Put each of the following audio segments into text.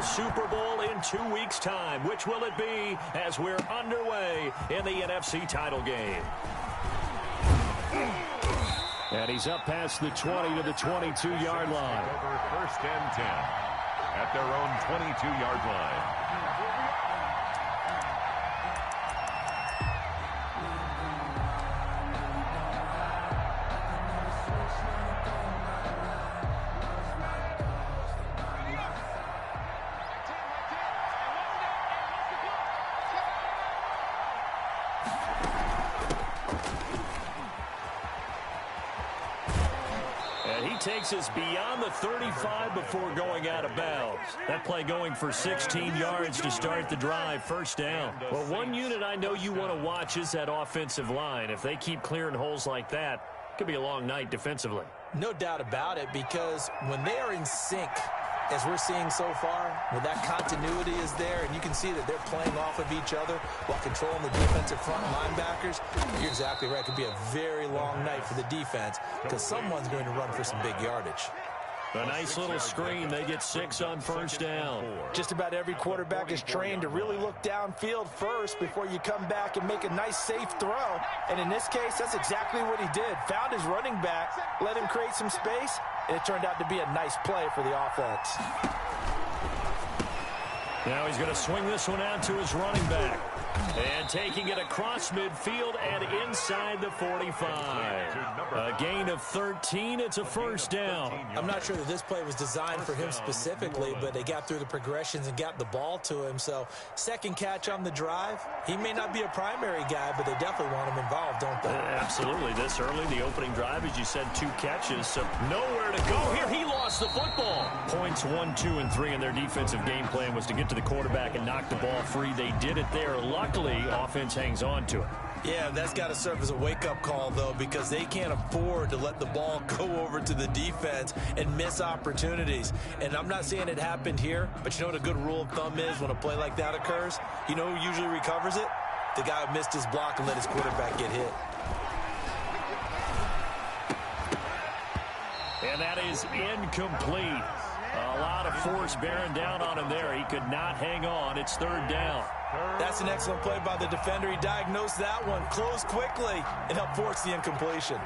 Super Bowl in 2 weeks' time. Which will it be as we're underway in the NFC title game? And he's up past the 20 to the 22-yard line. Over 1st and 10 at their own 22-yard line. Takes us beyond the 35 before going out of bounds. That play going for 16 yards to start the drive, 1st down. Well, one unit I know you want to watch is that offensive line. If they keep clearing holes like that, it could be a long night defensively. No doubt about it, because when they are in sync, as we're seeing so far, when that continuity is there, and you can see that they're playing off of each other while controlling the defensive front linebackers, you're exactly right. It could be a very long night for the defense because someone's going to run for some big yardage. A nice little screen. They get 6 on 1st down. Just about every quarterback is trained to really look downfield first before you come back and make a nice, safe throw. And in this case, that's exactly what he did. Found his running back, let him create some space, and it turned out to be a nice play for the offense. Now he's going to swing this one out to his running back. And taking it across midfield and inside the 45. A gain of 13. It's a 1st down. I'm not sure that this play was designed for him specifically, but they got through the progressions and got the ball to him. So, 2nd catch on the drive. He may not be a primary guy, but they definitely want him involved, don't they? Absolutely. This early, the opening drive, as you said, 2 catches. So, nowhere to go here. He lost the football. Points 1, 2, and 3 in their defensive game plan was to get to the quarterback and knock the ball free. They did it there. Luckily, offense hangs on to it. Yeah, that's got to serve as a wake-up call, though, because they can't afford to let the ball go over to the defense and miss opportunities. And I'm not saying it happened here, but you know what a good rule of thumb is when a play like that occurs? You know who usually recovers it? The guy who missed his block and let his quarterback get hit. And that is incomplete. A lot of force bearing down on him there. He could not hang on. It's 3rd down. That's an excellent play by the defender. He diagnosed that one, closed quickly, and helped force the incompletion.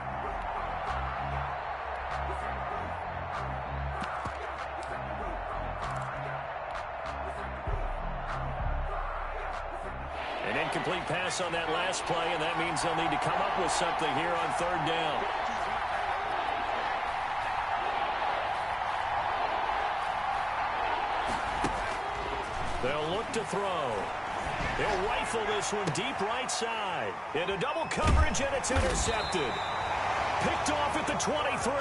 An incomplete pass on that last play, and that means they'll need to come up with something here on 3rd down. They'll look to throw. He'll rifle this one deep right side. Into double coverage, and it's intercepted. Picked off at the 23.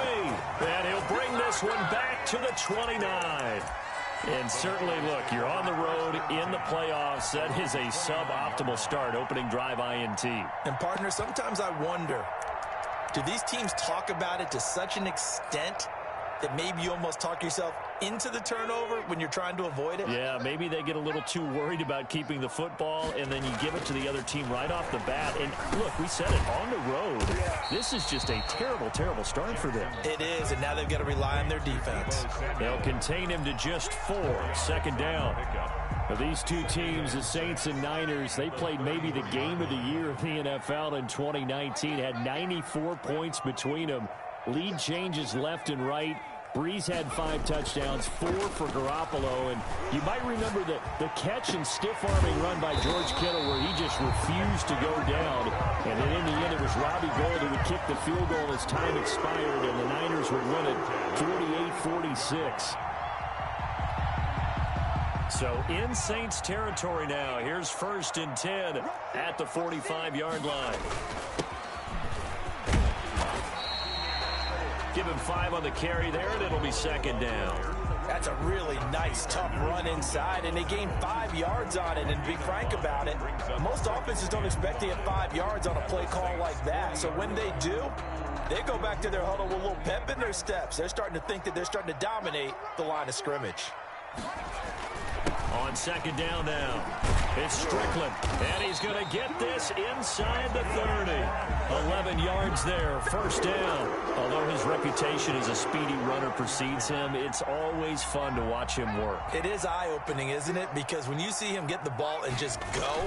And he'll bring this one back to the 29. And certainly, look, you're on the road in the playoffs. That is a suboptimal start, opening drive INT. And, partner, sometimes I wonder, do these teams talk about it to such an extent that maybe you almost talk yourself into the turnover when you're trying to avoid it? Yeah, maybe they get a little too worried about keeping the football, and then you give it to the other team right off the bat. And look, we said it, on the road, this is just a terrible, terrible start for them. It is, and now they've got to rely on their defense. They'll contain him to just 4. 2nd down. Now, these two teams, the Saints and Niners, they played maybe the game of the year in the NFL in 2019, had 94 points between them. Lead changes left and right. Breeze had 5 touchdowns, 4 for Garoppolo, and you might remember the catch and stiff-arming run by George Kittle where he just refused to go down, and then in the end it was Robbie Gould who would kick the field goal as time expired, and the Niners would win it 48-46. So in Saints territory now. Here's 1st and 10 at the 45-yard line. Give him 5 on the carry there, and it'll be 2nd down. That's a really nice, tough run inside, and they gained 5 yards on it. And to be frank about it, most offenses don't expect to get 5 yards on a play call like that. So when they do, they go back to their huddle with a little pep in their steps. They're starting to think that they're starting to dominate the line of scrimmage. On second down now, it's Strickland, and he's going to get this inside the 30. 11 yards there, first down. Although his reputation as a speedy runner precedes him, it's always fun to watch him work. It is eye-opening, isn't it? Because when you see him get the ball and just go,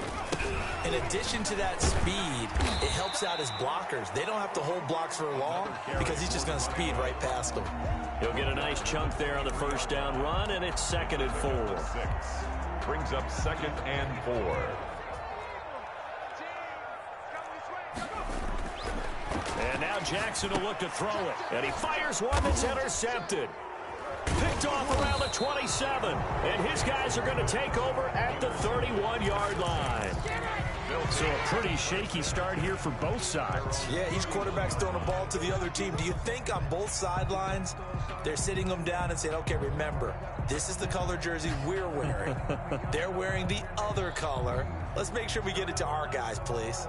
in addition to that speed, it helps out his blockers. They don't have to hold blocks for long because he's just going to speed right past them. He'll get a nice chunk there on the first down run, and it's 2nd and 4. Brings up 2nd and 4. And now Jackson will look to throw it. And he fires one that's intercepted. Picked off around the 27. And his guys are going to take over at the 31-yard line. So a pretty shaky start here for both sides. Yeah, each quarterback's throwing the ball to the other team. Do you think on both sidelines they're sitting them down and saying, okay, remember, this is the color jersey we're wearing. They're wearing the other color. Let's make sure we get it to our guys, please.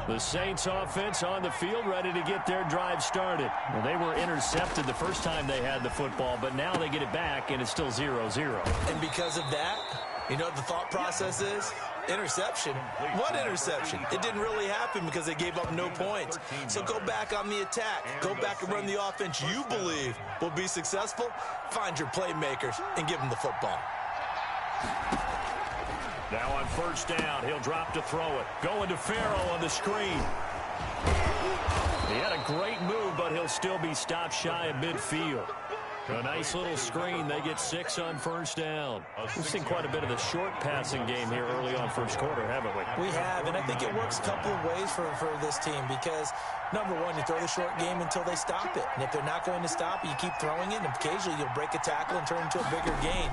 The Saints offense on the field ready to get their drive started. Well, they were intercepted the first time they had the football, but now they get it back, and it's still 0-0. And because of that, you know what the thought process is? Interception. What interception? It didn't really happen because they gave up no points. So go back on the attack. Go back and run the offense you believe will be successful. Find your playmakers and give them the football. Now on first down, he'll drop to throw it. Going to Farrell on the screen. He had a great move, but he'll still be stopped shy of midfield. A nice little screen. They get 6 on first down. We've seen quite a bit of the short passing game here early on first quarter, haven't we? We have, and I think it works a couple of ways for this team because, number one, you throw the short game until they stop it. And if they're not going to stop it, you keep throwing it, and occasionally you'll break a tackle and turn it into a bigger gain.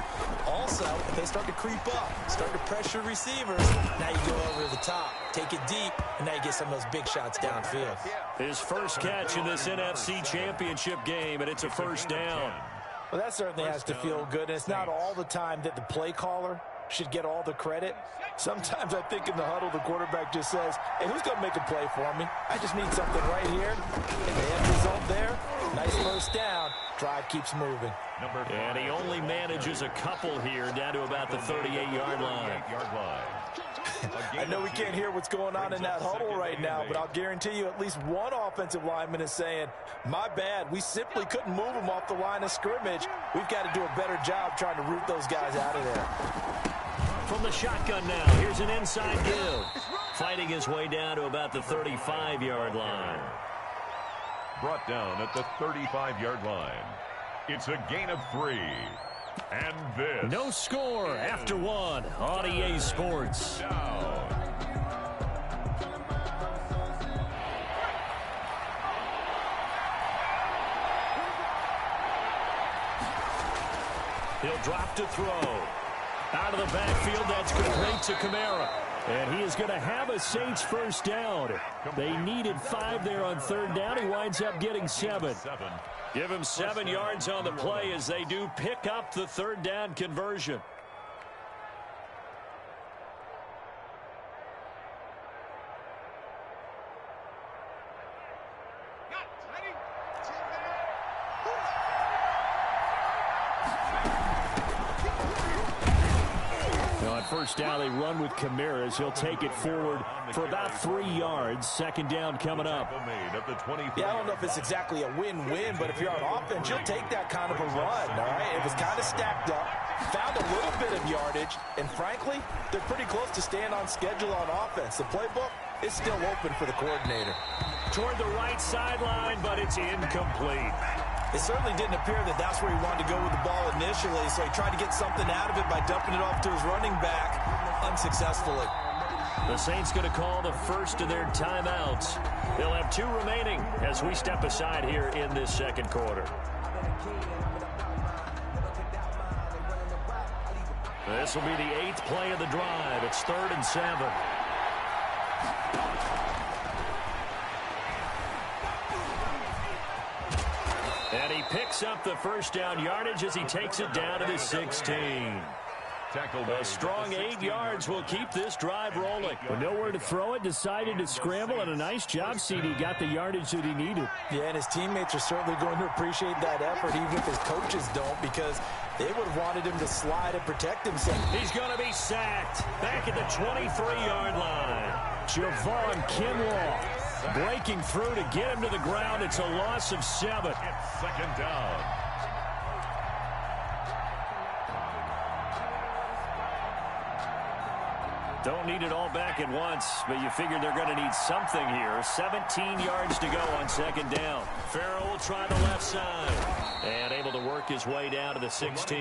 Also, if they start to creep up, start to pressure receivers, now you go over the top, take it deep, and now you get some of those big shots downfield. His first catch in this NFC Championship game, and it's a first down. Well, that certainly has to feel good, and it's not all the time that the play caller should get all the credit. Sometimes I think in the huddle, the quarterback just says, hey, who's going to make a play for me? I just need something right here. And the end result there, nice first down. Drive keeps moving. And he only manages a couple here down to about the 38-yard line. I know we can't hear what's going on in that huddle right now, but I'll guarantee you at least one offensive lineman is saying, my bad, we simply couldn't move them off the line of scrimmage. We've got to do a better job trying to root those guys out of there. From the shotgun now, here's an inside give. Fighting his way down to about the 35-yard line. Brought down at the 35-yard line. It's a gain of 3. And this. No score after 1 on EA Sports. He'll drop to throw. Out of the backfield, that's complete to Kamara. And he is going to have a Saints first down. They needed 5 there on third down. He winds up getting 7. Give him 7 yards on the play as they do pick up the third down conversion. First down, they run with Kamara as he'll take it forward for about 3 yards. Second down coming up. Yeah, I don't know if it's exactly a win-win, but if you're on offense, you'll take that kind of a run, all right? It was kind of stacked up, found a little bit of yardage, and frankly, they're pretty close to staying on schedule on offense. The playbook is still open for the coordinator. Toward the right sideline, but it's incomplete. It certainly didn't appear that that's where he wanted to go with the ball initially, so he tried to get something out of it by dumping it off to his running back unsuccessfully. The Saints going to call the first of their timeouts. They'll have 2 remaining as we step aside here in this second quarter. This will be the 8th play of the drive. It's 3rd and 7. And he picks up the first down yardage as he takes it down to the 16. A strong 8 yards will keep this drive rolling. With nowhere to throw it, decided to scramble, and a nice job, CD. Got the yardage that he needed. Yeah, and his teammates are certainly going to appreciate that effort, even if his coaches don't, because they would have wanted him to slide and protect himself. He's going to be sacked back at the 23-yard line. Javon Kinlaw breaking through to get him to the ground. It's a loss of 7. It's second down. Don't need it all back at once, but you figure they're going to need something here. 17 yards to go on second down. Farrell will try the left side. And able to work his way down to the 16.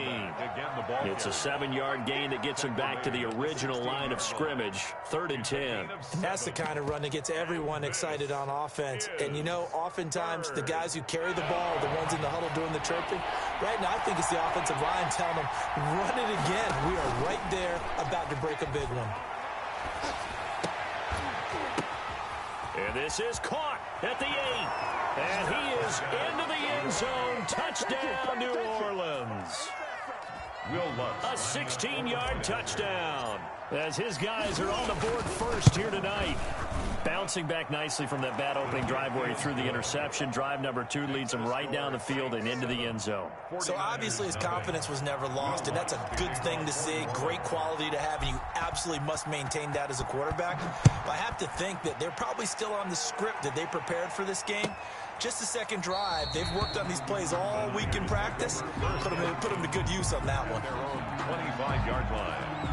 It's a 7-yard gain that gets him back to the original line of scrimmage. 3rd and 10. And that's the kind of run that gets everyone excited on offense. And, you know, oftentimes the guys who carry the ball, the ones in the huddle doing the chirping, right now I think it's the offensive line telling them, run it again. We are right there about to break a big one. And this is caught at the 8. And he is into the end zone. Touchdown, New Orleans. Will Lutz. A 16-yard touchdown. As his guys are on the board first here tonight. Bouncing back nicely from that bad opening drive where he threw the interception. Drive number 2 leads him right down the field and into the end zone. So obviously his confidence was never lost, and that's a good thing to see. Great quality to have, and you absolutely must maintain that as a quarterback. But I have to think that they're probably still on the script that they prepared for this game. Just the second drive. They've worked on these plays all week in practice. Put them to good use on that one. Their own 25-yard line.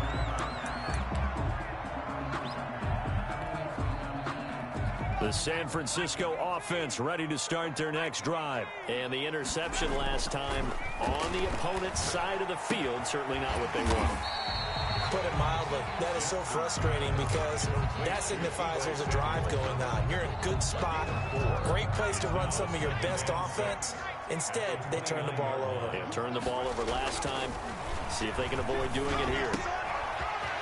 The San Francisco offense ready to start their next drive. And the interception last time on the opponent's side of the field. Certainly not what they want. Put it mildly, that is so frustrating because that signifies there's a drive going on. You're in a good spot, great place to run some of your best offense. Instead, they turn the ball over. They turned the ball over last time. See if they can avoid doing it here.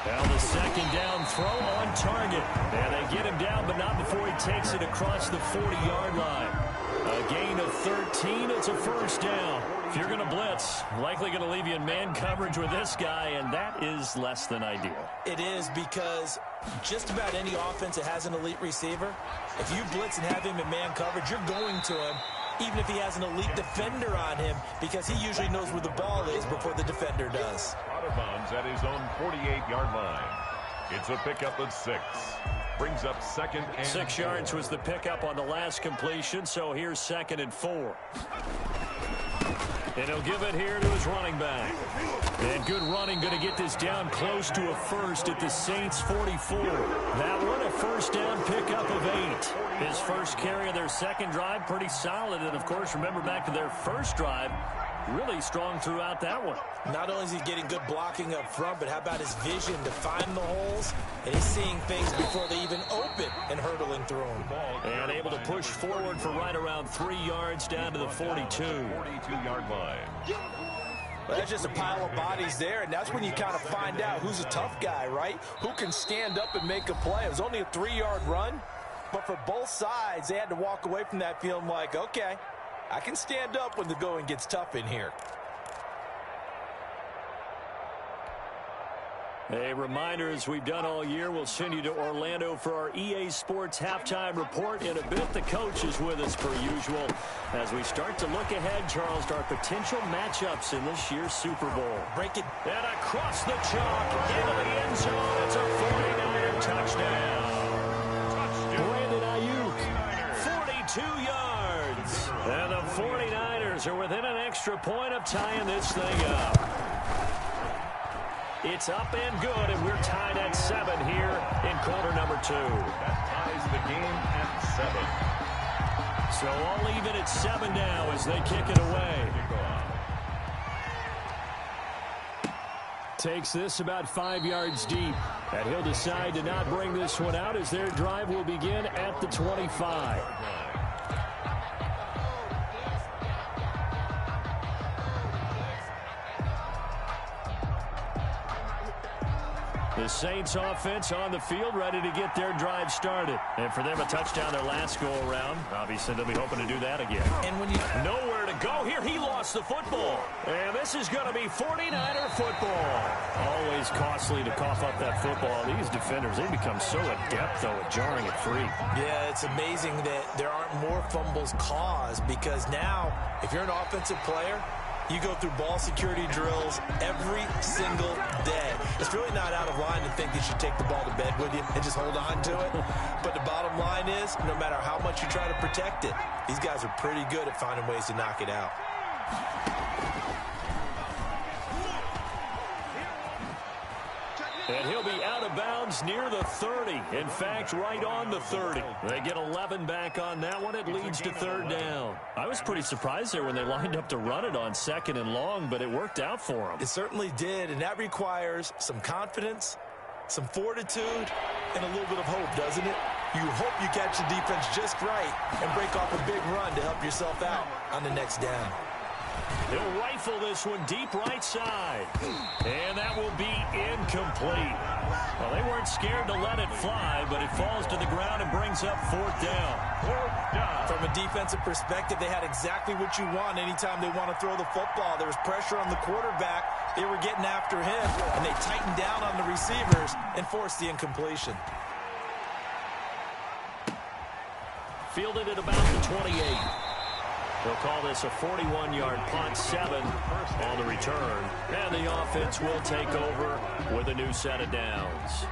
Now the second down throw on target. And they get him down, but not before he takes it across the 40-yard line. A gain of 13. It's a first down. If you're going to blitz, likely going to leave you in man coverage with this guy, and that is less than ideal. It is, because just about any offense that has an elite receiver, if you blitz and have him in man coverage, you're going to him, even if he has an elite defender on him, because he usually knows where the ball is before the defender does. Out of bounds at his own 48-yard line. It's a pickup of 6. Brings up 2nd and 6 yards was the pickup on the last completion, so here's 2nd and 4. And he'll give it here to his running back. And good running, going to get this down close to a first at the Saints 44. That one, a first down pickup of 8. His first carry of their second drive, pretty solid. And, of course, remember back to their first drive, really strong throughout that one. Not only is he getting good blocking up front, but how about his vision to find the holes? And he's seeing things before they even open and hurtling through them. And able to push forward for right around 3 yards down to the 42. 42-yard line. Well, that's just a pile of bodies there, and that's when you kind of find out who's a tough guy, right? Who can stand up and make a play. It was only a 3-yard run, but for both sides, they had to walk away from that feeling like, okay, I can stand up when the going gets tough in here. A reminder, as we've done all year, we'll send you to Orlando for our EA Sports halftime report. In a bit, the coach is with us per usual as we start to look ahead, Charles, to our potential matchups in this year's Super Bowl. Break it. And across the chalk, into the end zone. It's a 49er touchdown. Brandon Ayuk, 42 yards. And the 49ers are within an extra point of tying this thing up. It's up and good, and we're tied at 7 here in quarter number 2. That ties the game at 7. So all even at 7 now as they kick it away. Takes this about 5 yards deep, and he'll decide to not bring this one out as their drive will begin at the 25. The Saints offense on the field, ready to get their drive started. And for them, a touchdown their last go-around. Obviously, they'll be hoping to do that again. And when you nowhere to go here, he lost the football. And this is going to be 49er football. Always costly to cough up that football. These defenders, they become so adept, though, at jarring it free. Yeah, it's amazing that there aren't more fumbles caused, because now, if you're an offensive player, you go through ball security drills every single day. It's really not out of line to think you should take the ball to bed with you and just hold on to it. But the bottom line is, no matter how much you try to protect it, these guys are pretty good at finding ways to knock it out. And he'll be out of bounds near the 30. In fact, right on the 30. They get 11 back on that one. It leads to third down. I was pretty surprised there when they lined up to run it on 2nd and long, but it worked out for them. It certainly did, and that requires some confidence, some fortitude, and a little bit of hope, doesn't it? You hope you catch the defense just right and break off a big run to help yourself out on the next down. He'll rifle this one deep right side. And that will be incomplete. Well, they weren't scared to let it fly, but it falls to the ground and brings up fourth down. From a defensive perspective, they had exactly what you want anytime they want to throw the football. There was pressure on the quarterback. They were getting after him, and they tightened down on the receivers and forced the incompletion. Fielded at about the 28. They'll call this a 41-yard punt, 7 on the return. And the offense will take over with a new set of downs.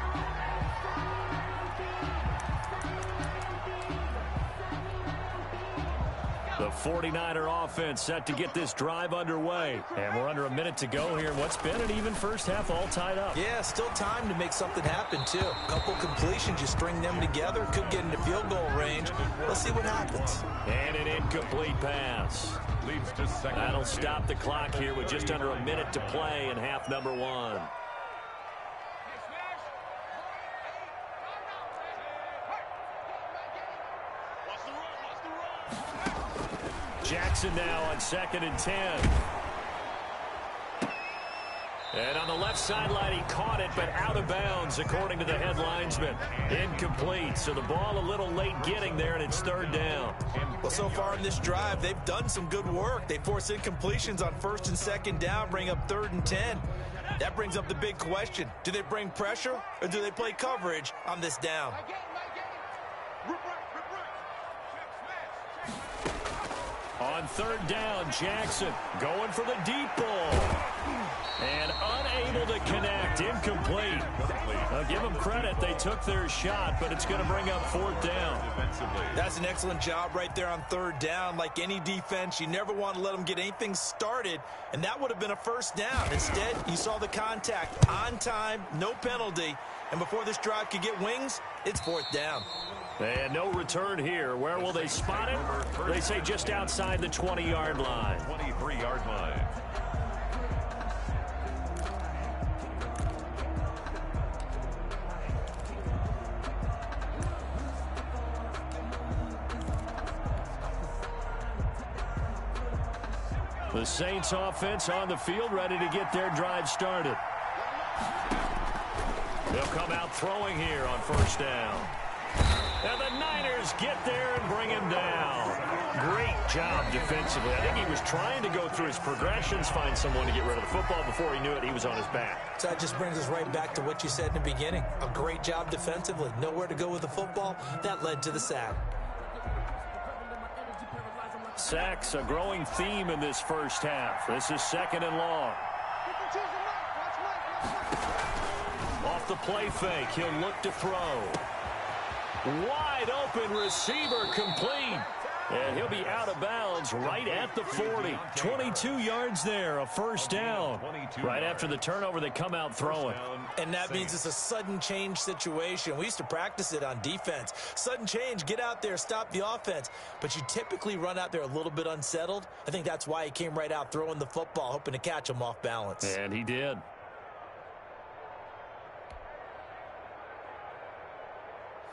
The 49er offense set to get this drive underway. And we're under a minute to go here in what's been an even first half, all tied up. Yeah, still time to make something happen, too. A couple completions, you string them together, could get into field goal range. Let's see what happens. And an incomplete pass. Leads to second. That'll stop the clock here with just under a minute to play in half number 1. Jackson now on 2nd and 10. And on the left sideline, he caught it, but out of bounds, according to the head linesman. Incomplete, so the ball a little late getting there, and it's third down. Well, so far in this drive, they've done some good work. They force incompletions on 1st and 2nd down, bring up 3rd and 10. That brings up the big question. Do they bring pressure, or do they play coverage on this down? On 3rd down, Jackson going for the deep ball. And unable to connect, incomplete. I'll give them credit, they took their shot, but it's going to bring up 4th down. That's an excellent job right there on 3rd down. Like any defense, you never want to let them get anything started, and that would have been a 1st down. Instead, you saw the contact on time, no penalty, and before this drive could get wings, it's 4th down. And no return here. Where will they spot it? They say just outside the 20-yard line. 23-yard line. The Saints offense on the field, ready to get their drive started. They'll come out throwing here on 1st down. And the Niners get there and bring him down. Great job defensively. I think he was trying to go through his progressions, find someone to get rid of the football. Before he knew it, he was on his back. So that just brings us right back to what you said in the beginning. A great job defensively. Nowhere to go with the football. That led to the sack. Sacks, a growing theme in this first half. This is 2nd and long. Off the play fake, he'll look to throw. Wide open receiver, complete. And he'll be out of bounds right at the 40. 22 yards there, a 1st down. Right after the turnover, they come out throwing. And that means it's a sudden change situation. We used to practice it on defense. Sudden change, get out there, stop the offense. But you typically run out there a little bit unsettled. I think that's why he came right out throwing the football, hoping to catch him off balance. And he did.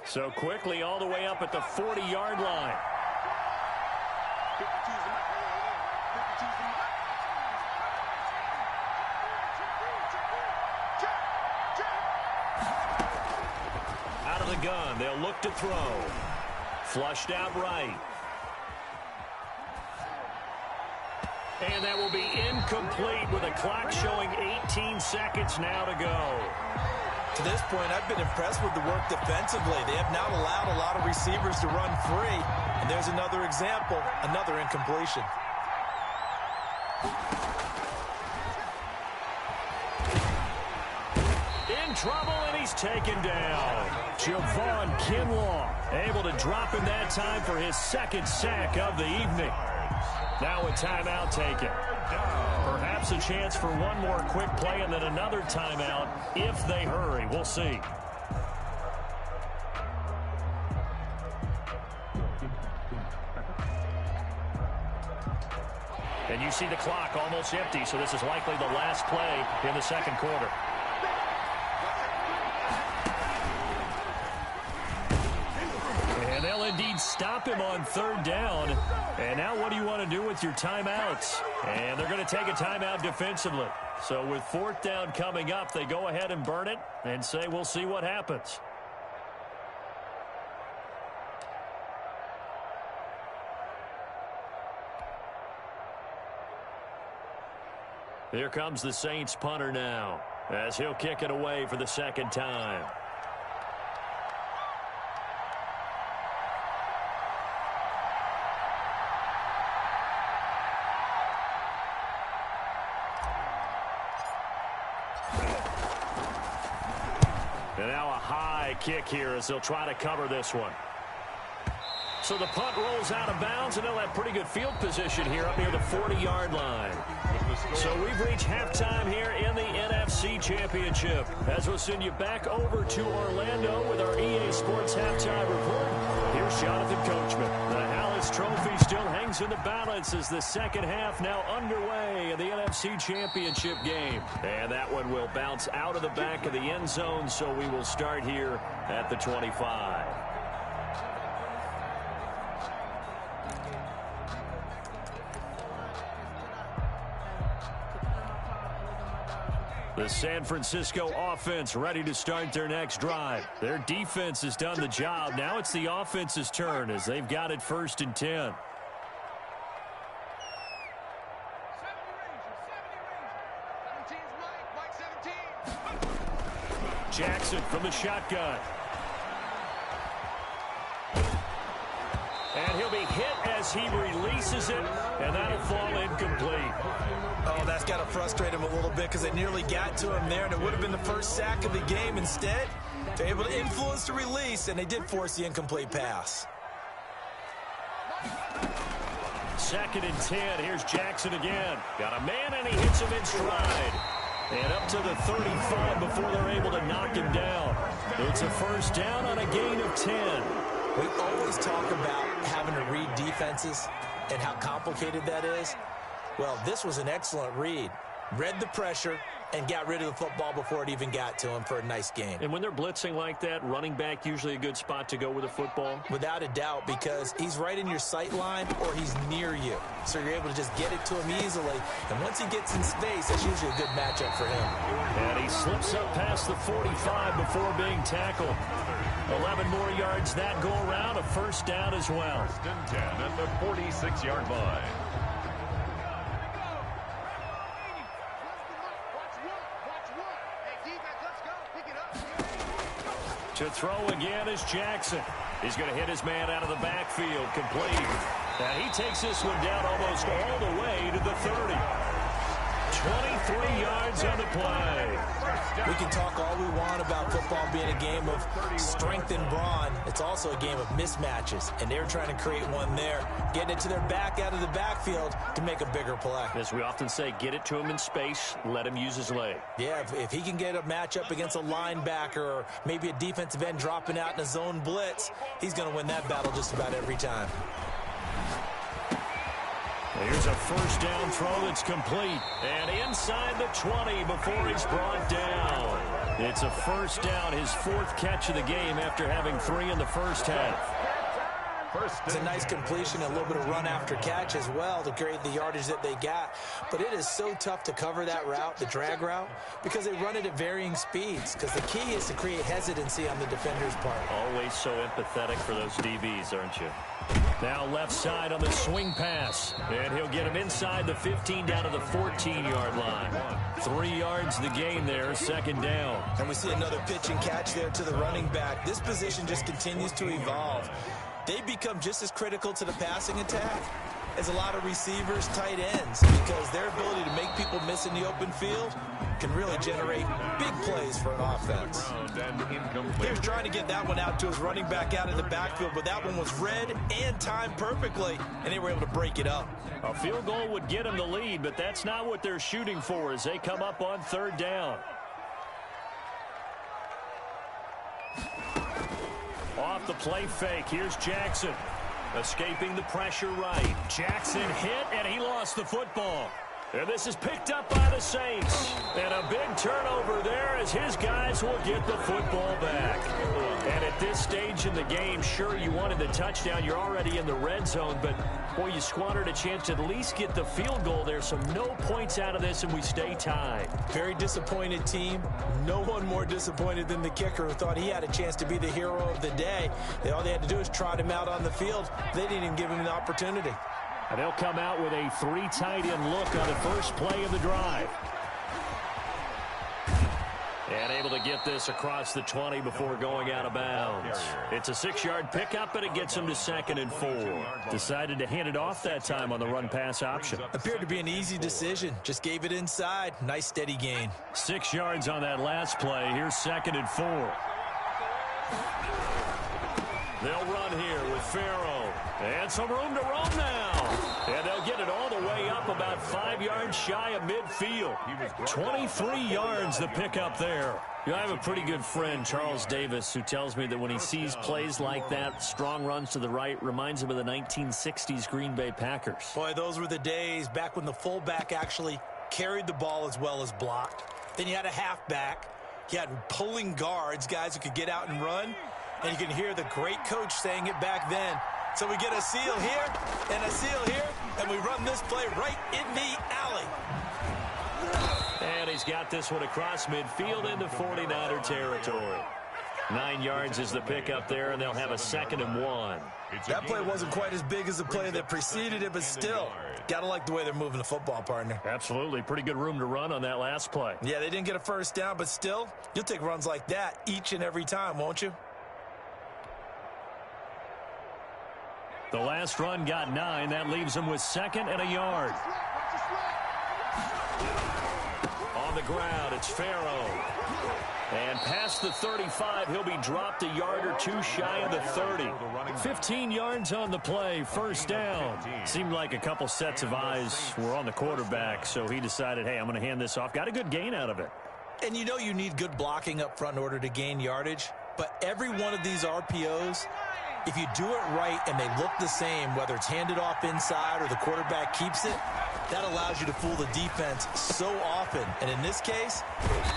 So quickly all the way up at the 40-yard line. gun. They'll look to throw. Flushed out right. And that will be incomplete with a clock showing 18 seconds now to go. To this point, I've been impressed with the work defensively. They have not allowed a lot of receivers to run free. And there's another example, another incompletion. In trouble, and he's taken down. Javon Kinlaw able to drop him that time for his second sack of the evening. Now a timeout taken. Perhaps a chance for one more quick play and then another timeout if they hurry. We'll see. And you see the clock almost empty, so this is likely the last play in the second quarter. And they'll indeed stop him on third down. And now what do you want to do with your timeouts? And they're going to take a timeout defensively. So with fourth down coming up, they go ahead and burn it and say we'll see what happens. Here comes the Saints punter now as he'll kick it away for the second time. And now a high kick here as they'll try to cover this one. So the punt rolls out of bounds, and they'll have pretty good field position here up near the 40-yard line. So we've reached halftime here in the NFC Championship. As we'll send you back over to Orlando with our EA Sports Halftime Report. Here's Jonathan Coachman. The Hallis Trophy still hangs in the balance as the second half now underway in the NFC Championship game. And that one will bounce out of the back of the end zone, so we will start here at the 25. The San Francisco offense ready to start their next drive. Their defense has done the job. Now it's the offense's turn as they've got it 1st and 10. Jackson from the shotgun. And he'll be hit as he releases it, and that'll fall incomplete. Oh, that's got to frustrate him a little bit because they nearly got to him there, and it would have been the first sack of the game. Instead, they're able to influence the release, and they did force the incomplete pass. 2nd and 10. Here's Jackson again. Got a man, and he hits him in stride. And up to the 35 before they're able to knock him down. It's a first down on a gain of 10. We always talk about having to read defenses and how complicated that is. Well, this was an excellent read. Read the pressure and got rid of the football before it even got to him for a nice gain. And when they're blitzing like that, running back usually a good spot to go with a football? Without a doubt, because he's right in your sight line or he's near you. So you're able to just get it to him easily. And once he gets in space, that's usually a good matchup for him. And he slips up past the 45 before being tackled. 11 more yards that go around, a first down as well. 1st and 10 at the 46-yard line. To throw again is Jackson. He's going to hit his man out of the backfield, complete. And he takes this one down almost all the way to the 30. 23 yards on the play. We can talk all we want about football being a game of strength and brawn. It's also a game of mismatches, and they're trying to create one there, getting it to their back out of the backfield to make a bigger play. As we often say, get it to him in space, let him use his leg. Yeah, if he can get a matchup against a linebacker or maybe a defensive end dropping out in a zone blitz, he's going to win that battle just about every time. Here's a first down throw that's complete. And inside the 20 before he's brought down. It's a first down, his 4th catch of the game after having 3 in the first half. It's a nice completion, a little bit of run after catch as well to create the yardage that they got. But it is so tough to cover that route, the drag route, because they run it at varying speeds. Because the key is to create hesitancy on the defender's part. Always so empathetic for those DBs, aren't you? Now left side on the swing pass. And he'll get him inside the 15 down to the 14-yard line. 3 yards the gain there, second down. And we see another pitch and catch there to the running back. This position just continues to evolve. They become just as critical to the passing attack as a lot of receivers, tight ends, because their ability to make people miss in the open field can really generate big plays for an offense. He was trying to get that one out to his running back out of the backfield, but that one was read and timed perfectly, and they were able to break it up. A field goal would get them the lead, but that's not what they're shooting for as they come up on third down. Off the play fake, here's Jackson. Escaping the pressure right. Jackson hit, and he lost the football. And this is picked up by the Saints. And a big turnover there as his guys will get the football back. And at this stage in the game, sure, you wanted the touchdown. You're already in the red zone, but, boy, you squandered a chance to at least get the field goal there. So no points out of this, and we stay tied. Very disappointed team. No one more disappointed than the kicker who thought he had a chance to be the hero of the day. All they had to do was trot him out on the field. They didn't even give him the opportunity. And they'll come out with a 3 tight end look on the first play of the drive. And able to get this across the 20 before going out of bounds. It's a 6-yard pickup, and it gets them to 2nd and 4. Decided to hand it off that time on the run-pass option. Appeared to be an easy decision. Just gave it inside. Nice steady gain. 6 yards on that last play. Here's 2nd and 4. They'll run here with Farrow. And some room to roam now. And they'll get it all the way up about 5 yards shy of midfield. 23 yards the pickup there. I have a pretty good friend, Charles Davis, who tells me that when he sees plays like that, strong runs to the right, reminds him of the 1960s Green Bay Packers. Boy, those were the days back when the fullback actually carried the ball as well as blocked. Then you had a halfback. You had pulling guards, guys who could get out and run. And you can hear the great coach saying it back then. So we get a seal here and a seal here, and we run this play right in the alley. And he's got this one across midfield into 49er territory. 9 yards is the pickup there, and they'll have a 2nd and 1. That play wasn't quite as big as the play that preceded it, but still, got to like the way they're moving the football, partner. Absolutely. Pretty good room to run on that last play. Yeah, they didn't get a first down, but still, you'll take runs like that each and every time, won't you? The last run got 9. That leaves them with 2nd and a yard. On the ground, it's Farrow. And past the 35, he'll be dropped a yard or 2 shy of the 30. 15 yards on the play, first down. Seemed like a couple sets of eyes were on the quarterback, so he decided, hey, I'm going to hand this off. Got a good gain out of it. And you know you need good blocking up front in order to gain yardage, but every one of these RPOs, if you do it right and they look the same, whether it's handed off inside or the quarterback keeps it, that allows you to fool the defense so often. And in this case,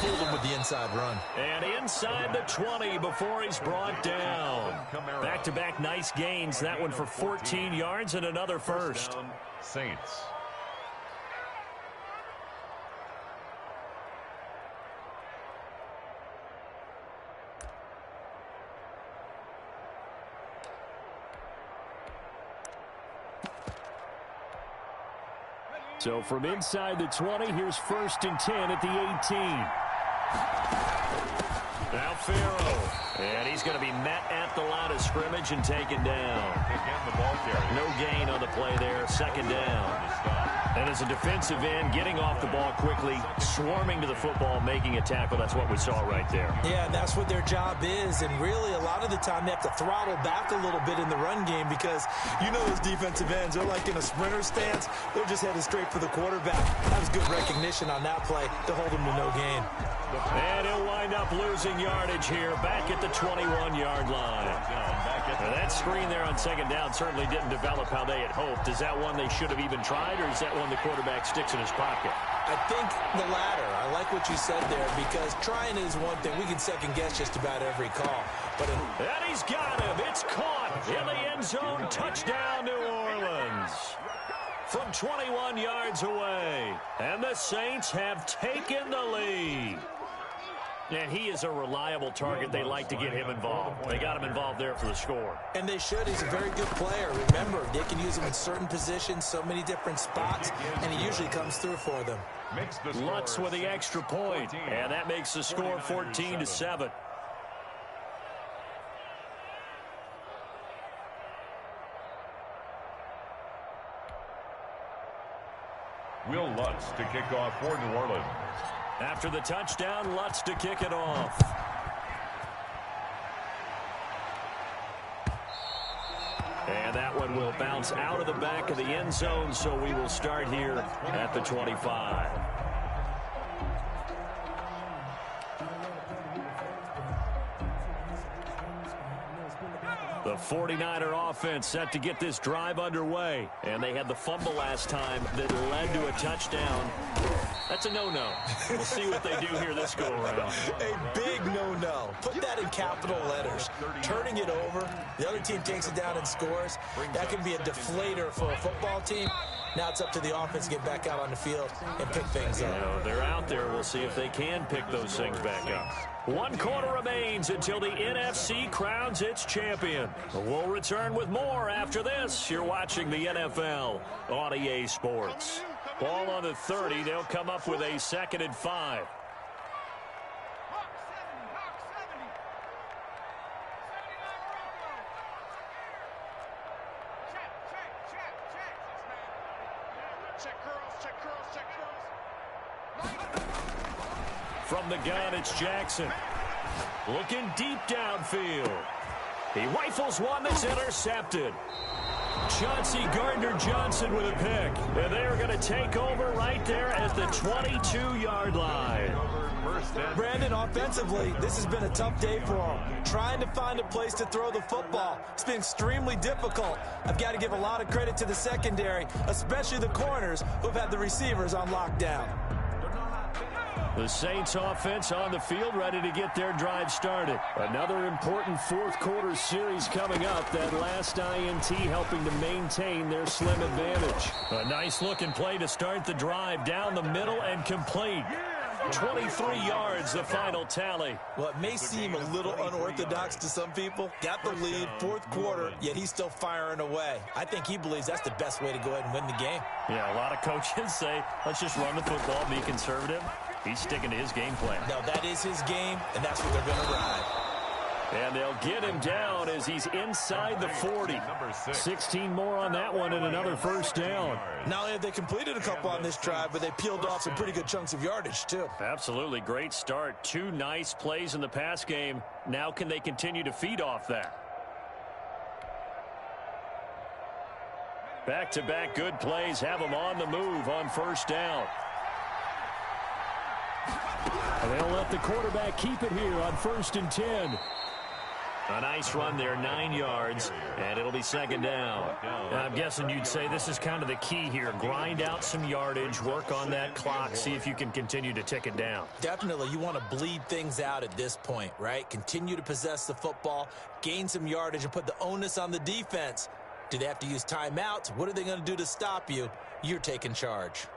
fooled them with the inside run. And inside the 20 before he's brought down. Back-to-back nice gains. That one for 14 yards and another first. Saints. So from inside the 20, here's 1st and 10 at the 18. Now Farrow. And he's going to be met at the line of scrimmage and taken down. No gain on the play there. 2nd down. And as a defensive end, getting off the ball quickly, swarming to the football, making a tackle. That's what we saw right there. Yeah, that's what their job is. And really, a lot of the time, they have to throttle back a little bit in the run game because you know those defensive ends, they're like in a sprinter stance. They're just headed straight for the quarterback. That was good recognition on that play to hold him to no gain. And he'll wind up losing yardage here back at the 21-yard line. Now that screen there on 2nd down certainly didn't develop how they had hoped. Is that one they should have even tried, or is that one the quarterback sticks in his pocket? I think the latter. I like what you said there because trying is one thing. We can second-guess just about every call. And he's got him. It's caught. caught in the end zone. Touchdown, New Orleans. From 21 yards away. And the Saints have taken the lead. And he is a reliable target. They like to get him involved. They got him involved there for the score. And they should. He's a very good player. Remember, they can use him in certain positions, so many different spots, and he usually comes through for them. Lutz with the extra point, and that makes the score 14-7. Will Lutz to kick off for New Orleans. After the touchdown, Lutz to kick it off. And that one will bounce out of the back of the end zone, so we will start here at the 25. The 49er offense set to get this drive underway. And they had the fumble last time that led to a touchdown. That's a no-no. We'll see what they do here this go-around. A big no-no. Put that in capital letters. Turning it over, the other team takes it down and scores. That can be a deflator for a football team. Now it's up to the offense to get back out on the field and pick things up. You know, they're out there. We'll see if they can pick those things back up. 1 quarter remains until the NFC crowns its champion. We'll return with more after this. You're watching the NFL on EA Sports. Ball on the 30. They'll come up with a 2nd and 5. From the gun, it's Jackson. Looking deep downfield. He rifles one that's intercepted. Chauncey Gardner-Johnson with a pick. And they are going to take over right there at the 22-yard line. Brandon, offensively, this has been a tough day for him. Trying to find a place to throw the football. It's been extremely difficult. I've got to give a lot of credit to the secondary, especially the corners who've had the receivers on lockdown. The Saints offense on the field, ready to get their drive started. Another important 4th quarter series coming up. That last INT helping to maintain their slim advantage. A nice looking play to start the drive down the middle and complete. 23 yards, the final tally. Well, it may seem a little unorthodox to some people. Got the lead, 4th quarter, yet he's still firing away. I think he believes that's the best way to go ahead and win the game. Yeah, a lot of coaches say, let's just run the football, be conservative. He's sticking to his game plan. No, that is his game, and that's what they're going to ride. And they'll get him down as he's inside the 40. 16 more on that one and another first down. Not only have they completed a couple on this drive, but they peeled off some pretty good chunks of yardage, too. Absolutely. Great start. 2 nice plays in the pass game. Now can they continue to feed off that? Back-to-back good plays have them on the move on first down. And they'll let the quarterback keep it here on 1st and 10. A nice run there, 9 yards, and it'll be 2nd down. I'm guessing you'd say this is kind of the key here. Grind out some yardage, work on that clock, see if you can continue to tick it down. Definitely, you want to bleed things out at this point, right? Continue to possess the football, gain some yardage, and put the onus on the defense. Do they have to use timeouts? What are they going to do to stop you? You're taking charge.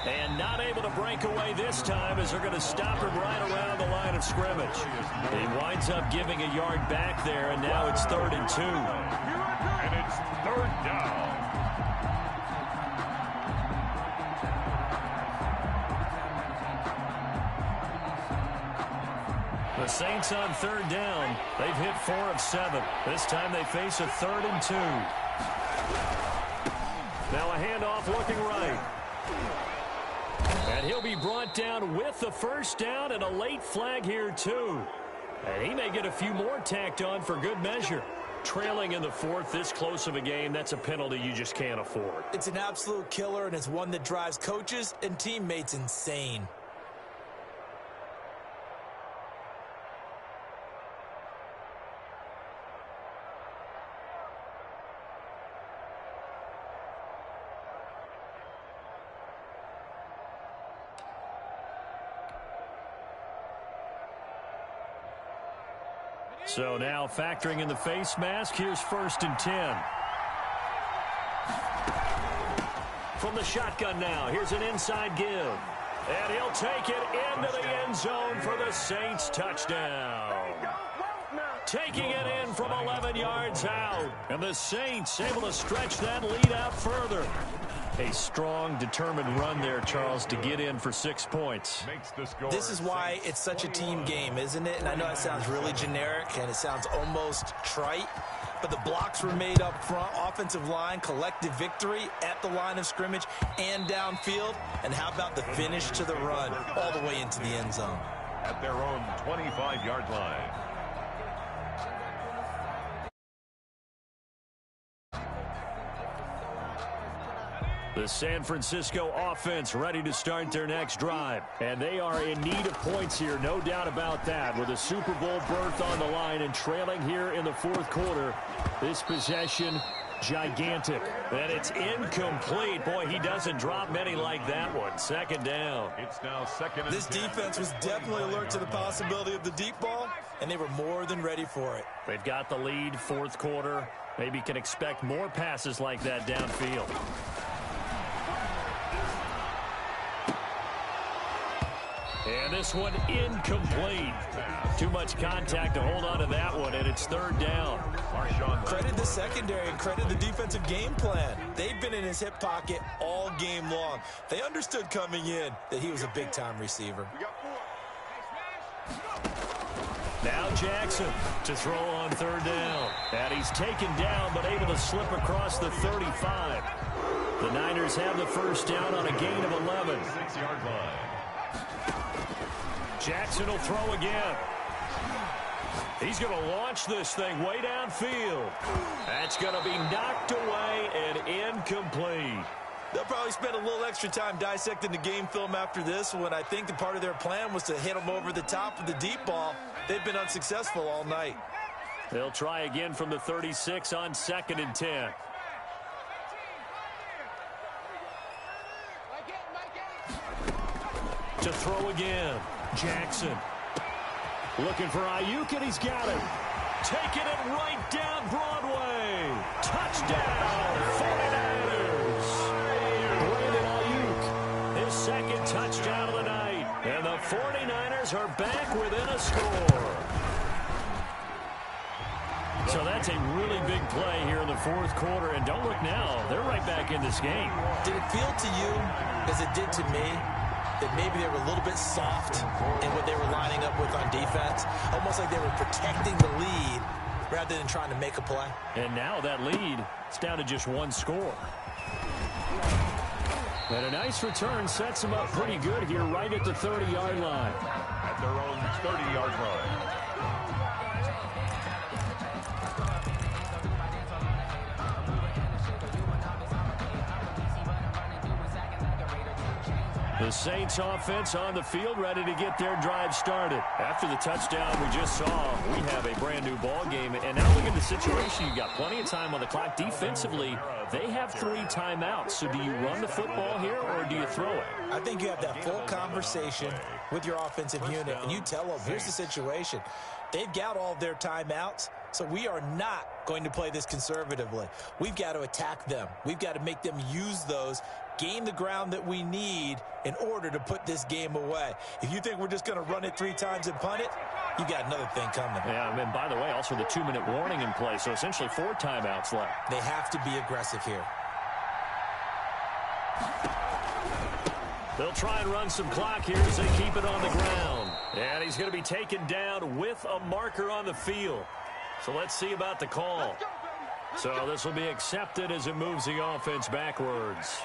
And not able to break away this time as they're going to stop him right around the line of scrimmage. He winds up giving a yard back there, and now it's 3rd and 2. And it's 3rd down. The Saints on 3rd down. They've hit 4 of 7. This time they face a 3rd and 2. Now a handoff looking right. And he'll be brought down with the first down and a late flag here too. And he may get a few more tacked on for good measure. Trailing in the 4th, this close of a game, that's a penalty you just can't afford. It's an absolute killer, and it's one that drives coaches and teammates insane. So now factoring in the face mask, here's 1st and 10. From the shotgun now, here's an inside give. And he'll take it into the end zone for the Saints touchdown. Taking it in from 11 yards out. And the Saints able to stretch that lead out further. A strong, determined run there, Charles, to get in for 6 points. This is why it's such a team game, isn't it? And I know that sounds really generic and it sounds almost trite, but the blocks were made up front, offensive line, collective victory at the line of scrimmage and downfield. And how about the finish to the run all the way into the end zone? At their own 25-yard line. The San Francisco offense ready to start their next drive. And they are in need of points here, no doubt about that. With a Super Bowl berth on the line and trailing here in the 4th quarter. This possession, gigantic. And it's incomplete. Boy, he doesn't drop many like that one. 2nd down. It's now 2nd and 10. This defense was definitely alert to the possibility of the deep ball, and they were more than ready for it. They've got the lead, 4th quarter. Maybe can expect more passes like that downfield. And this one incomplete. Too much contact to hold on to that one, and it's 3rd down. Credit the secondary and credit the defensive game plan. They've been in his hip pocket all game long. They understood coming in that he was a big-time receiver. Now Jackson to throw on 3rd down. And he's taken down but able to slip across the 35. The Niners have the 1st down on a gain of 11. 6-yard line. Jackson will throw again. He's going to launch this thing way downfield. That's going to be knocked away and incomplete. They'll probably spend a little extra time dissecting the game film after this one. I think the part of their plan was to hit them over the top of the deep ball. They've been unsuccessful all night. They'll try again from the 36 on 2nd and 10. To throw again. Jackson. Looking for Ayuk, and he's got it. Taking it right down Broadway. Touchdown, 49ers. Brandon Ayuk, his 2nd touchdown of the night. And the 49ers are back within a score. So that's a really big play here in the 4th quarter. And don't look now, they're right back in this game. Did it feel to you, as it did to me, that maybe they were a little bit soft in what they were lining up with on defense? Almost like they were protecting the lead rather than trying to make a play. And now that lead is down to just 1 score. And a nice return sets them up pretty good here right at the 30-yard line. At their own 30-yard line. The Saints offense on the field ready to get their drive started. After the touchdown we just saw, we have a brand new ball game. And now look at the situation. You've got plenty of time on the clock. Defensively, they have 3 timeouts. So do you run the football here or do you throw it? I think you have that full conversation with your offensive unit, and you tell them, here's the situation. They've got all their timeouts, so we are not going to play this conservatively. We've got to attack them. We've got to make them use those, gain the ground that we need in order to put this game away. If you think we're just going to run it 3 times and punt it, you got another thing coming. Yeah, and by the way, also the 2-minute warning in play, so essentially 4 timeouts left. They have to be aggressive here. They'll try and run some clock here as they keep it on the ground. And he's going to be taken down with a marker on the field. So let's see about the call. So this will be accepted as it moves the offense backwards.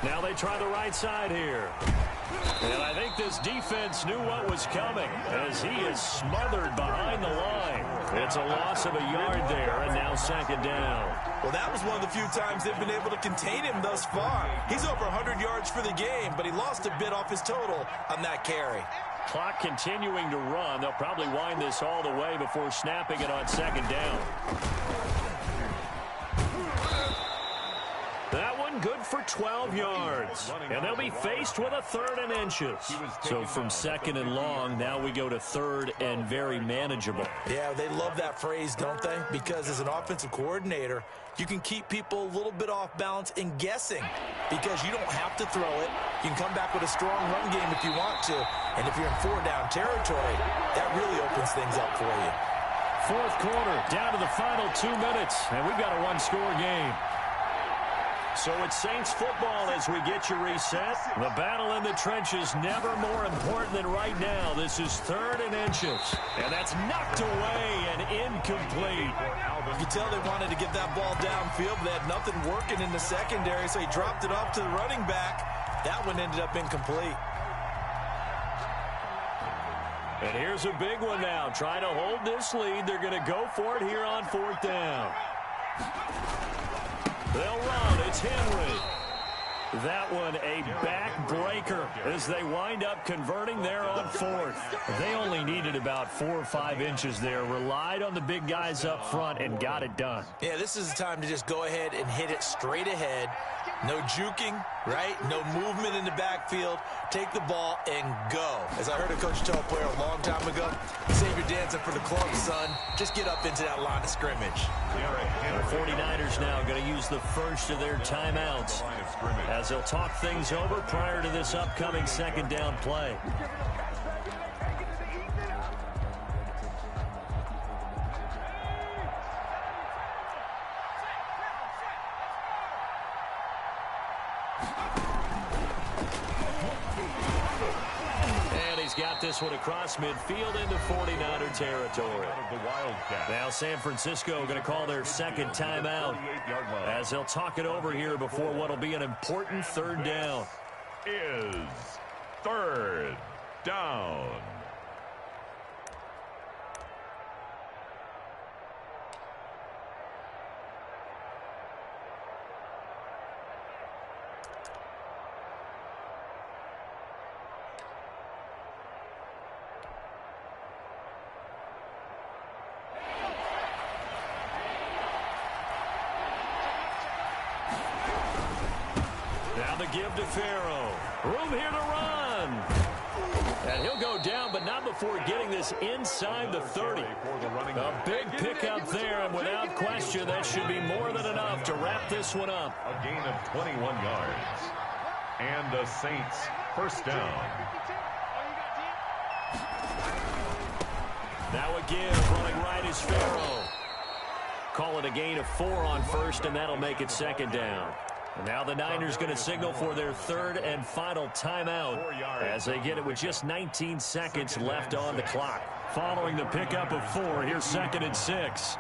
Now they try the right side here. And I think this defense knew what was coming as he is smothered behind the line. It's a loss of a yard there, and now 2nd down. Well, that was one of the few times they've been able to contain him thus far. He's over 100 yards for the game, but he lost a bit off his total on that carry. Clock continuing to run. They'll probably wind this all the way before snapping it on second down. That one good for 12 yards. And they'll be faced with a 3rd and inches. So from 2nd and long, now we go to 3rd and very manageable. Yeah, they love that phrase, don't they? Because as an offensive coordinator, you can keep people a little bit off balance and guessing because you don't have to throw it. You can come back with a strong run game if you want to. And if you're in 4-down territory, that really opens things up for you. 4th quarter, down to the final 2 minutes, and we've got a 1-score game. So it's Saints football as we get you reset. The battle in the trenches never more important than right now. This is 3rd and inches. And that's knocked away and incomplete. You can tell they wanted to get that ball downfield, but they had nothing working in the secondary, so he dropped it off to the running back. That one ended up incomplete. And here's a big one now. Trying to hold this lead. They're going to go for it here on 4th down. They'll run. It's Henry. That one a backbreaker as they wind up converting there on 4th. They only needed about 4 or 5 inches there. Relied on the big guys up front and got it done. Yeah, this is the time to just go ahead and hit it straight ahead. No juking, right? No movement in the backfield. Take the ball and go. As I heard a coach tell a player a long time ago, save your dancing for the club, son. Just get up into that line of scrimmage. The 49ers now going to use the first of their timeouts as they'll talk things over prior to this upcoming 2nd down play. Got this one across midfield into 49er territory. Now San Francisco going to call their 2nd timeout as they'll talk it over here before what will be an important 3rd down. Is 3rd down. Give to Farrow. Room here to run. And he'll go down, but not before getting this inside the 30. A big pickup there, and without question, that should be more than enough to wrap this one up. A gain of 21 yards. And the Saints 1st down. Now a give, running right is Farrow. Call it a gain of 4 on 1st, and that'll make it 2nd down. And now the Niners going to signal for their 3rd and final timeout as they get it with just 19 seconds left on the clock. Following the pickup of 4, here's 2nd and 6.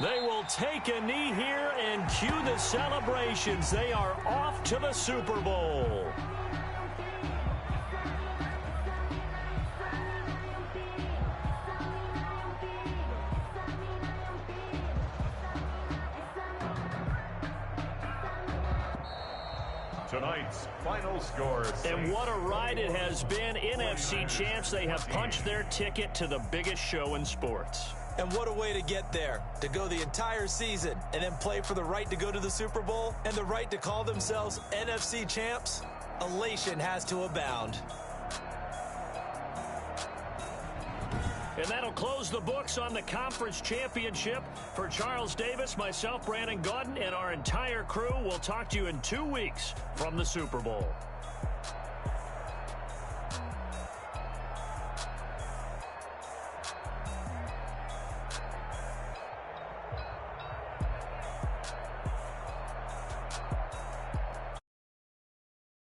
They will take a knee here and cue the celebrations. They are off to the Super Bowl. Tonight's final score. And what a ride it has been. NFC champs, they have punched their ticket to the biggest show in sports. And what a way to get there, to go the entire season and then play for the right to go to the Super Bowl and the right to call themselves NFC champs. Elation has to abound. And that'll close the books on the conference championship. For Charles Davis, myself, Brandon Gaudin, and our entire crew, we'll talk to you in 2 weeks from the Super Bowl.